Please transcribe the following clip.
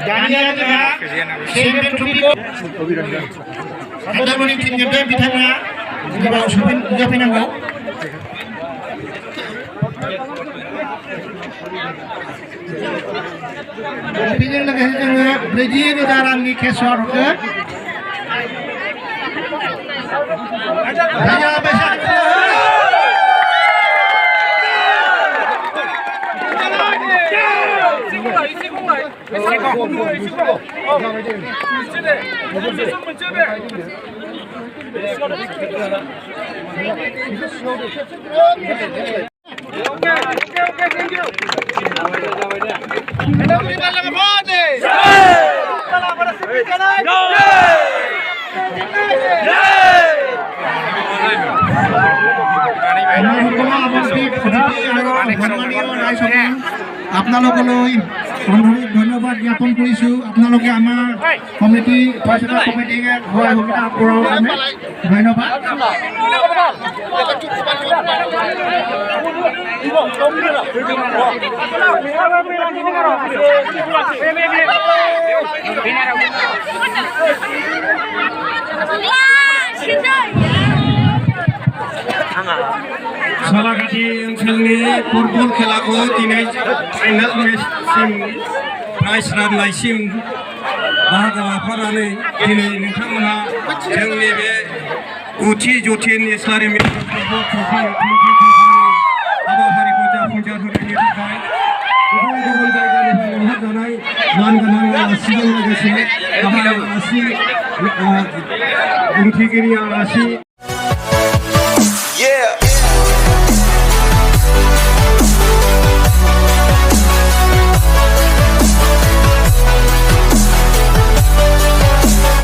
दानिया जोंहा चेम्पियन ट्रफिखौ सादारमनि टीमनिफ्राय बिथाङा गोबां नुजाफैनांगौ। बेजों लोगोसे जोङो 40,000 रांनि केश हरगोन। আপোনালোকলৈ আন্তৰিক ধন্যবাদ জ্ঞাপন কৰিছোঁ। আপোনালোকে আমাৰ কমিটি পইচা কমিটিকে সহায় সুবিধা কৰাৰ কাৰণে ধন্যবাদ। सालाकाटी ओनसोलनि फुटबल खेलाखौ दिनै फाइनाल मेचसिम प्राइज राननायसिम बाहागो लाफानानै दिनै नोंथांमोनहा जोंनि बे 9थि जौथि नेशनेल फुटबल ट्रफि हाबाफारिखौ जाफुंसार होनायनि थाखाय गुबुन गुबुन जायगानिफ्राय लेंहरजानाय मानगोनां आलासिजों लोगोसे गाहाय आलासि ओंथिगिरि आलासि